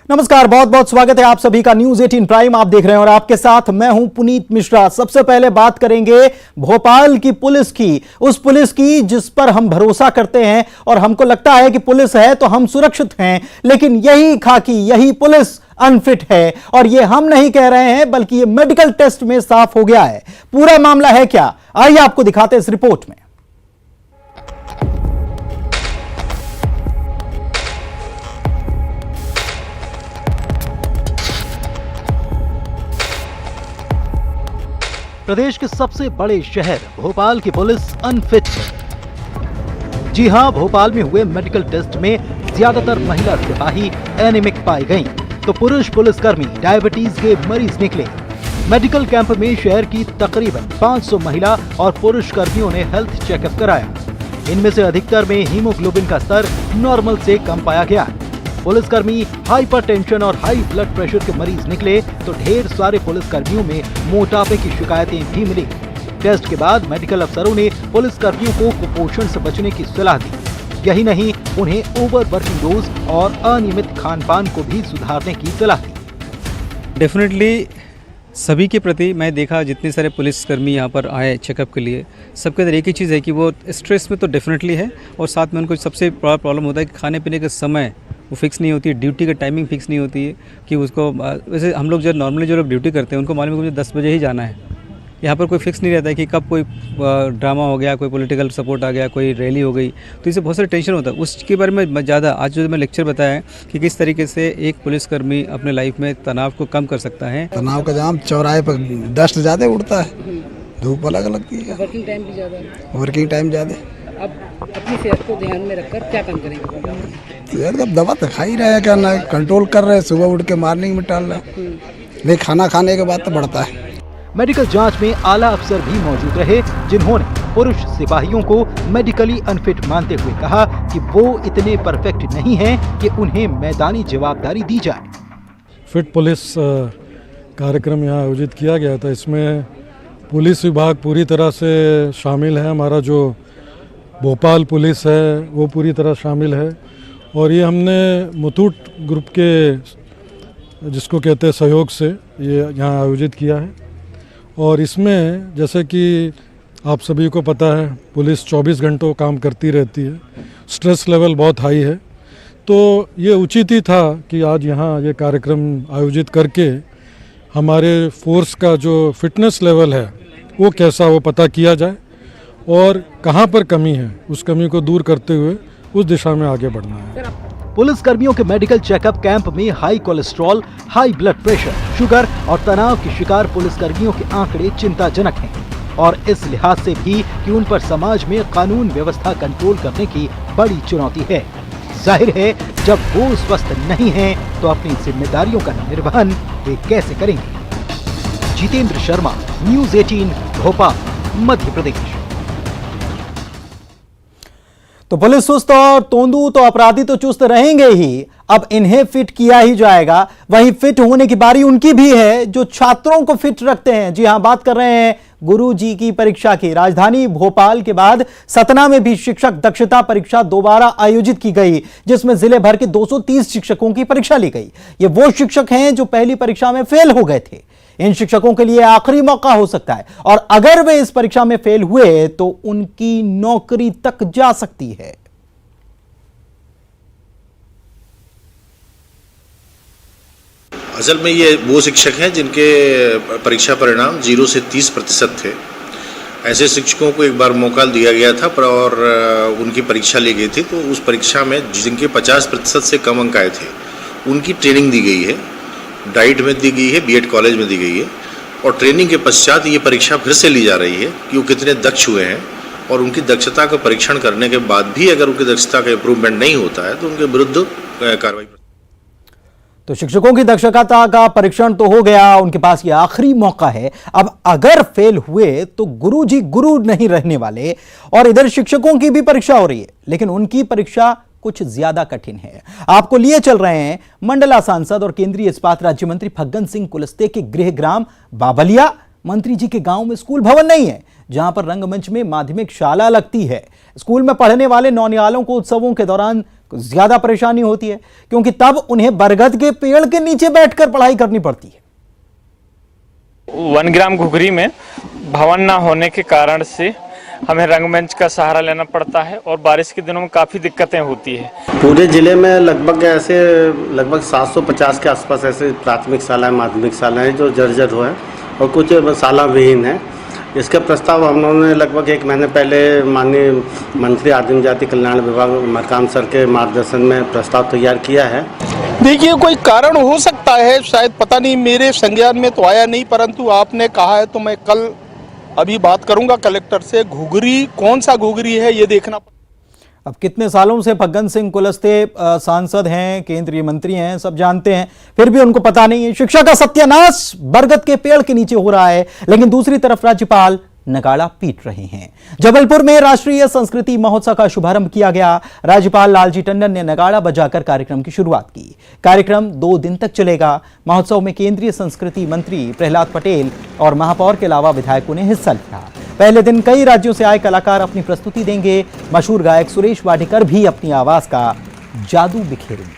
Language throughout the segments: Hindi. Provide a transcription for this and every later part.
नमस्कार, बहुत बहुत स्वागत है आप सभी का न्यूज 18 प्राइम आप देख रहे हैं और आपके साथ मैं हूं पुनीत मिश्रा। सबसे पहले बात करेंगे भोपाल की पुलिस की, उस पुलिस की जिस पर हम भरोसा करते हैं और हमको लगता है कि पुलिस है तो हम सुरक्षित हैं, लेकिन यही खाकी, यही पुलिस अनफिट है। और ये हम नहीं कह रहे हैं बल्कि ये मेडिकल टेस्ट में साफ हो गया है। पूरा मामला है क्या, आइए आपको दिखाते हैं इस रिपोर्ट में। प्रदेश के सबसे बड़े शहर भोपाल की पुलिस अनफिट है। जी हां, भोपाल में हुए मेडिकल टेस्ट में ज्यादातर महिला सिपाही एनीमिक पाई गईं, तो पुरुष पुलिसकर्मी डायबिटीज के मरीज निकले। मेडिकल कैंप में शहर की तकरीबन 500 महिला और पुरुष कर्मियों ने हेल्थ चेकअप कराया। इनमें से अधिकतर में हीमोग्लोबिन का स्तर नॉर्मल से कम पाया गया। पुलिसकर्मी हाइपरटेंशन और हाई ब्लड प्रेशर के मरीज निकले, तो ढेर सारे पुलिसकर्मियों में मोटापे की शिकायतें भी मिली। टेस्ट के बाद मेडिकल अफसरों ने पुलिसकर्मियों को कुपोषण से बचने की सलाह दी। यही नहीं, उन्हें ओवर वर्किंग डोज और अनियमित खान पान को भी सुधारने की सलाह दी। डेफिनेटली सभी के प्रति मैं देखा, जितने सारे पुलिसकर्मी यहाँ पर आए चेकअप के लिए, सबके अंदर एक ही चीज़ है कि वो स्ट्रेस में तो डेफिनेटली है, और साथ में उनको सबसे बड़ा प्रॉब्लम होता है कि खाने पीने के समय वो फिक्स नहीं होती है, ड्यूटी का टाइमिंग फिक्स नहीं होती है कि उसको, वैसे हम लोग जो नॉर्मली जो लोग ड्यूटी करते हैं उनको मालूम है कि मुझे 10 बजे ही जाना है। यहाँ पर कोई फिक्स नहीं रहता है कि कब कोई ड्रामा हो गया, कोई पॉलिटिकल सपोर्ट आ गया, कोई रैली हो गई, तो इससे बहुत सारे टेंशन होता है। उसके बारे में ज़्यादा आज जो मैं लेक्चर बताया है कि किस तरीके से एक पुलिसकर्मी अपने लाइफ में तनाव को कम कर सकता है। तनाव का जाम चौराहे पर डस्ट ज़्यादा उड़ता है, धूप अलग लगती है, वर्किंग टाइम भी ज़्यादा है। वर्किंग टाइम ज़्यादा। अब अपनी सेहत को ध्यान में रखकर क्या काम करेंगे? सेहत का दवा तो खा ही रहे हैं, क्या ना कंट्रोल कर रहे हैं, सुबह उठ के मॉर्निंग में टाल रहे हैं, लेकिन खाना खाने के बाद तो बढ़ता है। मेडिकल जांच में आला अफसर भी मौजूद रहे, जिन्होंने पुरुष सिपाहियों को मेडिकली अनफिट मानते हुए कहा कि वो इतने परफेक्ट नहीं हैं कि उन्हें मैदानी जवाबदारी दी जाए। फिट पुलिस कार्यक्रम यहाँ आयोजित किया गया था। इसमें पुलिस विभाग पूरी तरह से शामिल है, हमारा जो भोपाल पुलिस है वो पूरी तरह शामिल है, और ये हमने मुथूट ग्रुप के, जिसको कहते हैं, सहयोग से ये यहाँ आयोजित किया है। और इसमें जैसे कि आप सभी को पता है, पुलिस 24 घंटों काम करती रहती है, स्ट्रेस लेवल बहुत हाई है, तो ये उचित ही था कि आज यहाँ ये कार्यक्रम आयोजित करके हमारे फोर्स का जो फिटनेस लेवल है वो कैसा, वो पता किया जाए और कहाँ पर कमी है उस कमी को दूर करते हुए उस दिशा में आगे बढ़ना है। पुलिस कर्मियों के मेडिकल चेकअप कैंप में high cholesterol, high blood pressure, sugar और तनाव की शिकार पुलिस कर्मियों के आंकड़े चिंताजनक हैं, और इस लिहाज से भी कि उन पर समाज में कानून व्यवस्था कंट्रोल करने की बड़ी चुनौती है। जाहिर है, जब वो स्वस्थ नहीं हैं, तो अपनी जिम्मेदारियों का निर्वहन वे कैसे करेंगे। जितेंद्र शर्मा, न्यूज 18, भोपाल, मध्य प्रदेश। तो पुलिस सुस्त और तोंदू तो अपराधी तो चुस्त रहेंगे ही, अब इन्हें फिट किया ही जाएगा। वहीं फिट होने की बारी उनकी भी है जो छात्रों को फिट रखते हैं। जी हां, बात कर रहे हैं गुरुजी की परीक्षा की। राजधानी भोपाल के बाद सतना में भी शिक्षक दक्षता परीक्षा दोबारा आयोजित की गई, जिसमें जिले भर के 230 शिक्षकों की परीक्षा ली गई। ये वो शिक्षक हैं जो पहली परीक्षा में फेल हो गए थे। इन शिक्षकों के लिए आखिरी मौका हो सकता है, और अगर वे इस परीक्षा में फेल हुए तो उनकी नौकरी तक जा सकती है। असल में ये वो शिक्षक हैं जिनके परीक्षा परिणाम 0 से 30% थे। ऐसे शिक्षकों को एक बार मौका दिया गया था और उनकी परीक्षा ली गई थी, तो उस परीक्षा में जिनके 50% से कम अंक आए थे उनकी ट्रेनिंग दी गई है, डाइट में दी गई है, बीएड कॉलेज में दी गई है, और ट्रेनिंग के पश्चात ये परीक्षा फिर से ली जा रही है कि वो कितने दक्ष हुए हैं, और उनकी दक्षता का परीक्षण करने के बाद भी अगर उनकी दक्षता का इम्प्रूवमेंट नहीं होता है तो उनके विरुद्ध कार्रवाई। तो शिक्षकों की दक्षता का परीक्षण तो हो गया, उनके पास ये आखिरी मौका है। अब अगर फेल हुए तो गुरुजी गुरु नहीं रहने वाले, और इधर शिक्षकों की भी परीक्षा हो रही है, लेकिन उनकी परीक्षा कुछ ज्यादा कठिन है। आपको लिए चल रहे हैं मंडला सांसद और केंद्रीय इस्पात राज्य मंत्री फग्गन सिंह कुलस्ते के गृह ग्राम बाबलिया। मंत्री जी के गांव में स्कूल भवन नहीं है, जहां पर रंगमंच में माध्यमिक शाला लगती है। स्कूल में पढ़ने वाले नौनिहालों को उत्सवों के दौरान ज्यादा परेशानी होती है, क्योंकि तब उन्हें बरगद के पेड़ के नीचे बैठकर पढ़ाई करनी पड़ती है। 1 ग्राम घुघरी में भवन न होने के कारण से हमें रंगमंच का सहारा लेना पड़ता है और बारिश के दिनों में काफ़ी दिक्कतें होती है। पूरे ज़िले में लगभग 750 के आसपास ऐसे प्राथमिक शालाएं, माध्यमिक शालाएं जो जर्जर हुए हैं और कुछ शाला विहीन हैं। इसका प्रस्ताव हम लोगों ने लगभग 1 महीने पहले माननीय मंत्री आदिम जाति कल्याण विभाग मरकाम सर के मार्गदर्शन में प्रस्ताव तैयार किया है। देखिए, कोई कारण हो सकता है, शायद, पता नहीं, मेरे संज्ञान में तो आया नहीं, परंतु आपने कहा है तो मैं कल अभी बात करूंगा कलेक्टर से। घुघरी कौन सा घुघरी है ये देखना। अब कितने सालों से फग्गन सिंह कुलस्ते सांसद हैं, केंद्रीय मंत्री हैं, सब जानते हैं, फिर भी उनको पता नहीं है। शिक्षा का सत्यानाश बरगद के पेड़ के नीचे हो रहा है, लेकिन दूसरी तरफ राज्यपाल नगाड़ा पीट रहे हैं। जबलपुर में राष्ट्रीय संस्कृति महोत्सव का शुभारंभ किया गया। राज्यपाल लालजी टंडन ने नगाड़ा बजाकर कार्यक्रम की शुरुआत की। कार्यक्रम 2 दिन तक चलेगा। महोत्सव में केंद्रीय संस्कृति मंत्री प्रहलाद पटेल और महापौर के अलावा विधायकों ने हिस्सा लिया। पहले दिन कई राज्यों से आए कलाकार अपनी प्रस्तुति देंगे। मशहूर गायक सुरेश वाडेकर भी अपनी आवाज का जादू बिखेरेंगे।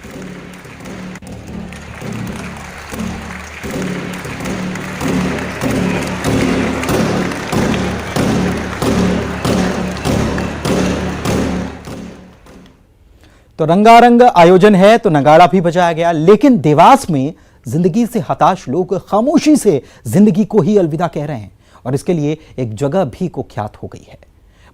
तो रंगारंग आयोजन है तो नगाड़ा भी बजाया गया, लेकिन देवास में जिंदगी से हताश लोग खामोशी से जिंदगी को ही अलविदा कह रहे हैं और इसके लिए एक जगह भी कुख्यात हो गई है।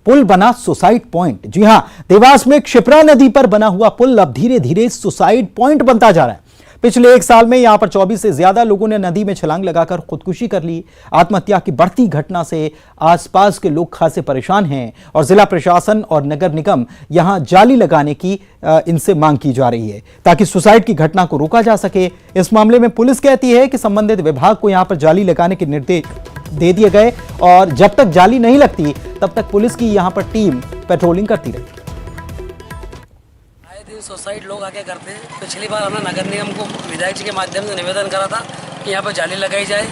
पुल बना सुसाइड पॉइंट। जी हां, देवास में क्षिप्रा नदी पर बना हुआ पुल अब धीरे धीरे सुसाइड पॉइंट बनता जा रहा है। पिछले 1 साल में यहां पर 24 से ज्यादा लोगों ने नदी में छलांग लगाकर खुदकुशी कर ली। आत्महत्या की बढ़ती घटना से आसपास के लोग खासे परेशान हैं और जिला प्रशासन और नगर निगम यहां जाली लगाने की इनसे मांग की जा रही है ताकि सुसाइड की घटना को रोका जा सके। इस मामले में पुलिस कहती है कि संबंधित विभाग को यहां पर जाली लगाने के निर्देश दे दिए गए और जब तक जाली नहीं लगती तब तक पुलिस की यहां पर टीम पेट्रोलिंग करती रहेगी। सुसाइड लोग आके करते हैं। पिछली बार हमने नगर निगम को विधायक जी के माध्यम से निवेदन करा था कि यहाँ पर जाली लगाई जाए।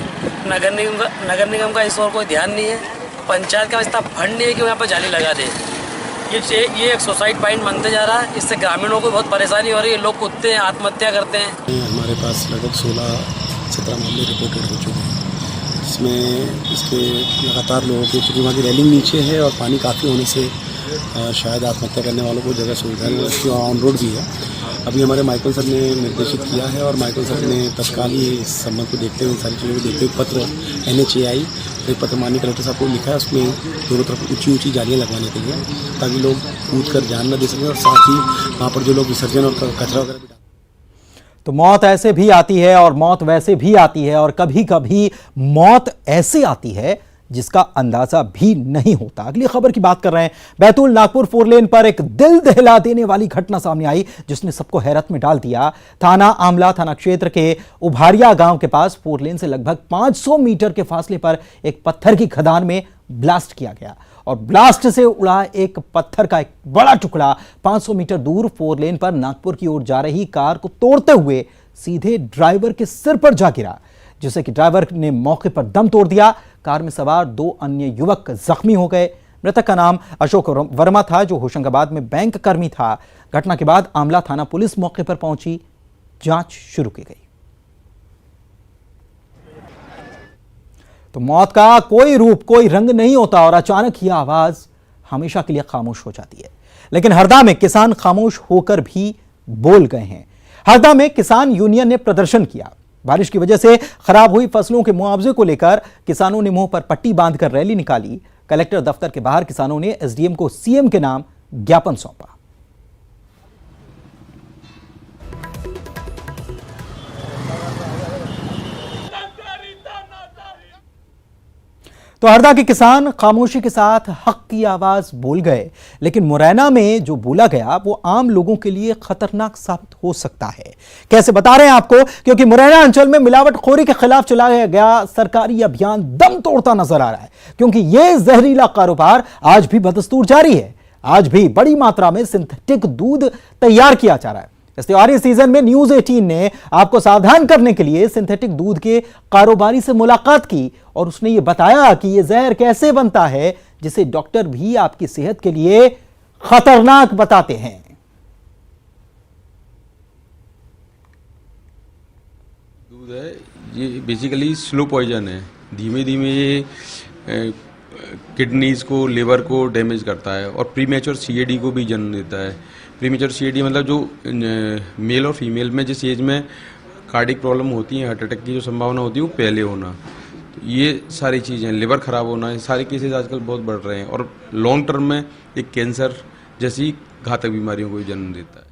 नगर निगम का इस ओर कोई ध्यान नहीं है। पंचायत का इतना फंड नहीं है कि वो यहाँ पर जाली लगा दे। ये एक सुसाइड पॉइंट बनते जा रहा है। इससे ग्रामीणों को बहुत परेशानी हो रही है। लोग कूदते हैं, आत्महत्या करते हैं। हमारे पास लगभग 16-17 मामले रिपोर्टेड हो चुके हैं। इसमें इसके लगातार लोगों की, चूँकि वहाँ की रेलिंग नीचे है और पानी काफ़ी होने से शायद आत्महत्या करने वालों को जगह सुविधा नहीं है। ऑन रोड भी है। अभी हमारे माइकल सर ने निर्देशित किया है और माइकल सर ने तत्काल ही इस संबंध को देखते हुए, सारी चीज़ों को देखते हुए पत्र NHAI एक पत्र माननीय कलेक्टर साहब को लिखा है। उसमें दोनों तरफ ऊंची जालियाँ लगवाने के लिए, ताकि लोग कूद कर जान न दे सकें और साथ ही वहाँ पर जो लोग विसर्जन और कचरा वगैरह भी। तो मौत ऐसे भी आती है और मौत वैसे भी आती है और कभी कभी मौत ऐसे आती है जिसका अंदाजा भी नहीं होता। अगली खबर की बात कर रहे हैं। बैतूल नागपुर 4 लेन पर एक दिल दहला देने वाली घटना सामने आई जिसने सबको हैरत में डाल दिया। थाना आमला थाना क्षेत्र के उभारिया गांव के पास 4 लेन से लगभग 500 मीटर के फासले पर एक पत्थर की खदान में ब्लास्ट किया गया और ब्लास्ट से उड़ा एक पत्थर का एक बड़ा टुकड़ा 500 मीटर दूर 4 लेन पर नागपुर की ओर जा रही कार को तोड़ते हुए सीधे ड्राइवर के सिर पर जा गिरा, जिससे कि ड्राइवर ने मौके पर दम तोड़ दिया। कार में सवार 2 अन्य युवक जख्मी हो गए। मृतक का नाम अशोक वर्मा था, जो होशंगाबाद में बैंक कर्मी था। घटना के बाद आमला थाना पुलिस मौके पर पहुंची, जांच शुरू की गई। तो मौत का कोई रूप, कोई रंग नहीं होता और अचानक ही आवाज हमेशा के लिए खामोश हो जाती है। लेकिन हरदा में किसान खामोश होकर भी बोल गए हैं। हरदा में किसान यूनियन ने प्रदर्शन किया। बारिश की वजह से खराब हुई फसलों के मुआवजे को लेकर किसानों ने मुंह पर पट्टी बांधकर रैली निकाली। कलेक्टर दफ्तर के बाहर किसानों ने एसडीएम को सीएम के नाम ज्ञापन सौंपा। तो हरदा के किसान खामोशी के साथ हक की आवाज बोल गए, लेकिन मुरैना में जो बोला गया वो आम लोगों के लिए खतरनाक साबित हो सकता है। कैसे बता रहे हैं आपको, क्योंकि मुरैना अंचल में मिलावटखोरी के खिलाफ चलाया गया सरकारी अभियान दम तोड़ता नजर आ रहा है, क्योंकि यह जहरीला कारोबार आज भी बदस्तूर जारी है। आज भी बड़ी मात्रा में सिंथेटिक दूध तैयार किया जा रहा है। इस त्योहारी सीजन में न्यूज 18 ने आपको सावधान करने के लिए सिंथेटिक दूध के कारोबारी से मुलाकात की और उसने ये बताया कि यह जहर कैसे बनता है, जिसे डॉक्टर भी आपकी सेहत के लिए खतरनाक बताते हैं। दूध है ये बेसिकली स्लो पॉइजन है, धीमे धीमे ये किडनीज को, लिवर को डैमेज करता है और प्रीमेच्योर सीएडी को भी जन्म देता है। प्रीमेच्योर सीएडी मतलब जो मेल और फीमेल में जिस एज में कार्डिक प्रॉब्लम होती है, हार्ट अटैक की जो संभावना होती है वो पहले होना, तो ये सारी चीज़ें, लिवर ख़राब होना, ये सारे केसेस आजकल बहुत बढ़ रहे हैं और लॉन्ग टर्म में एक कैंसर जैसी घातक बीमारियों को जन्म देता है।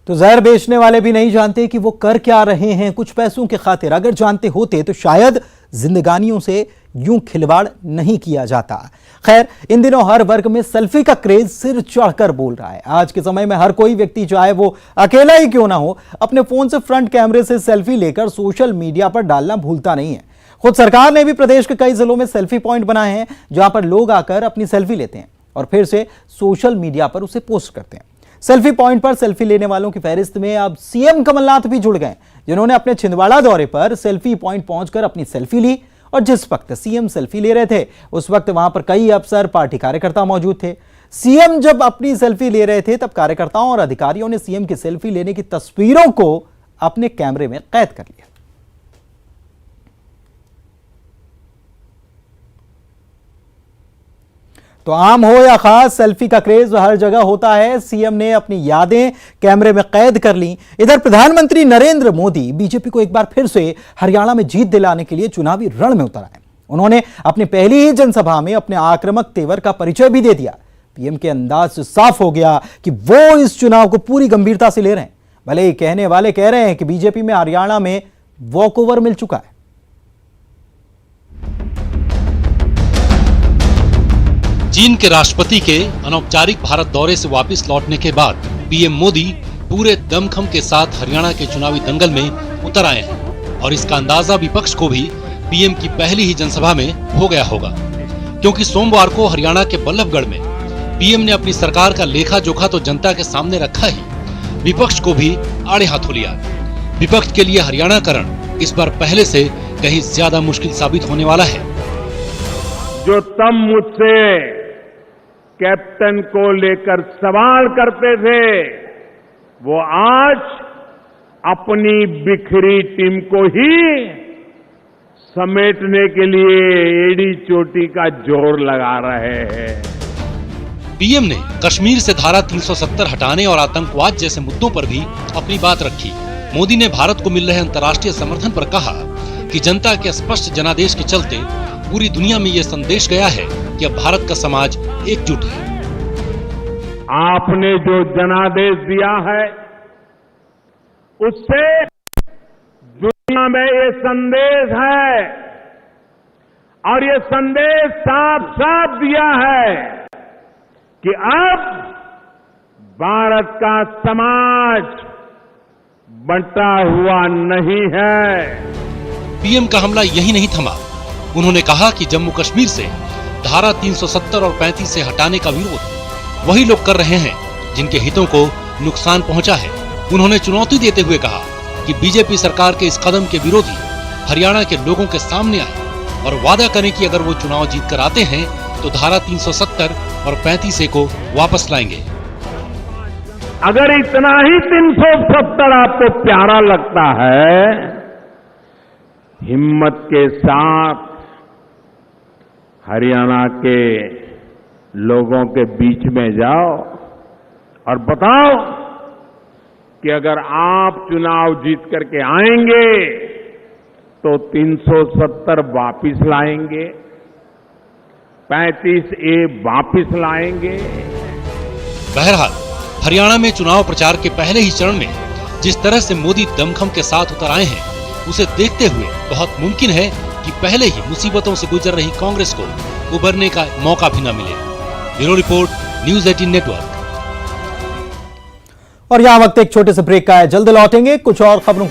तो जहर बेचने वाले भी नहीं जानते कि वो कर क्या रहे हैं कुछ पैसों के खातिर। अगर जानते होते तो शायद जिंदगानियों से यूं खिलवाड़ नहीं किया जाता। खैर, इन दिनों हर वर्ग में सेल्फी का क्रेज सिर चढ़कर बोल रहा है। आज के समय में हर कोई व्यक्ति, चाहे वो अकेला ही क्यों ना हो, अपने फोन से फ्रंट कैमरे से सेल्फी लेकर सोशल मीडिया पर डालना भूलता नहीं है। खुद सरकार ने भी प्रदेश के कई जिलों में सेल्फी पॉइंट बनाए हैं, जहां पर लोग आकर अपनी सेल्फी लेते हैं और फिर से सोशल मीडिया पर उसे पोस्ट करते हैं। सेल्फी पॉइंट पर सेल्फी लेने वालों की फहरिस्त में अब सीएम कमलनाथ भी जुड़ गए, जिन्होंने अपने छिंदवाड़ा दौरे पर सेल्फी पॉइंट पहुंचकर अपनी सेल्फी ली। और जिस वक्त सीएम सेल्फी ले रहे थे उस वक्त वहां पर कई अफसर, पार्टी कार्यकर्ता मौजूद थे। सीएम जब अपनी सेल्फी ले रहे थे तब कार्यकर्ताओं और अधिकारियों ने सीएम की सेल्फी लेने की तस्वीरों को अपने कैमरे में कैद कर लिया। तो आम हो या खास, सेल्फी का क्रेज हर जगह होता है। सीएम ने अपनी यादें कैमरे में कैद कर ली। इधर प्रधानमंत्री नरेंद्र मोदी बीजेपी को एक बार फिर से हरियाणा में जीत दिलाने के लिए चुनावी रण में उतर आए। उन्होंने अपनी पहली ही जनसभा में अपने आक्रामक तेवर का परिचय भी दे दिया। पीएम के अंदाज से साफ हो गया कि वो इस चुनाव को पूरी गंभीरता से ले रहे हैं। भले ही कहने वाले कह रहे हैं कि बीजेपी में हरियाणा में वॉकओवर मिल चुका है। चीन के राष्ट्रपति के अनौपचारिक भारत दौरे से वापस लौटने के बाद पीएम मोदी पूरे दमखम के साथ हरियाणा के चुनावी दंगल में उतर आए हैं और इसका अंदाजा विपक्ष को भी पीएम की पहली ही जनसभा में हो गया होगा, क्योंकि सोमवार को हरियाणा के बल्लभगढ़ में पीएम ने अपनी सरकार का लेखा जोखा तो जनता के सामने रखा ही, विपक्ष को भी आड़े हाथों लिया। विपक्ष के लिए हरियाणाकरण इस बार पहले से कहीं ज्यादा मुश्किल साबित होने वाला है। जो तब मुझसे कैप्टन को लेकर सवाल करते थे, वो आज अपनी बिखरी टीम को ही समेटने के लिए एड़ी चोटी का जोर लगा रहे हैं। पीएम ने कश्मीर से धारा 370 हटाने और आतंकवाद जैसे मुद्दों पर भी अपनी बात रखी। मोदी ने भारत को मिल रहे अंतर्राष्ट्रीय समर्थन पर कहा कि जनता के स्पष्ट जनादेश के चलते पूरी दुनिया में ये संदेश गया है कि अब भारत का समाज एकजुट है। आपने जो जनादेश दिया है उससे दुनिया में ये संदेश है और ये संदेश साफ साफ दिया है कि अब भारत का समाज बंटा हुआ नहीं है। पीएम का हमला यही नहीं थमा। उन्होंने कहा कि जम्मू कश्मीर से धारा 370 और 35 से हटाने का विरोध वही लोग कर रहे हैं जिनके हितों को नुकसान पहुंचा है। उन्होंने चुनौती देते हुए कहा कि बीजेपी सरकार के इस कदम के विरोधी हरियाणा के लोगों के सामने आए और वादा करें कि अगर वो चुनाव जीत कर आते हैं तो धारा 370 और 35 को वापस लाएंगे। अगर इतना ही 370 आपको प्यारा लगता है, हिम्मत के साथ हरियाणा के लोगों के बीच में जाओ और बताओ कि अगर आप चुनाव जीत करके आएंगे तो 370 वापिस लाएंगे, 35A वापिस लाएंगे। बहरहाल हरियाणा में चुनाव प्रचार के पहले ही चरण में जिस तरह से मोदी दमखम के साथ उतर आए हैं, उसे देखते हुए बहुत मुमकिन है कि पहले ही मुसीबतों से गुजर रही कांग्रेस को उभरने का मौका भी न मिले। Bureau report, news 18 network. और यहां वक्त एक छोटे से ब्रेक का है, जल्द लौटेंगे कुछ और खबरों को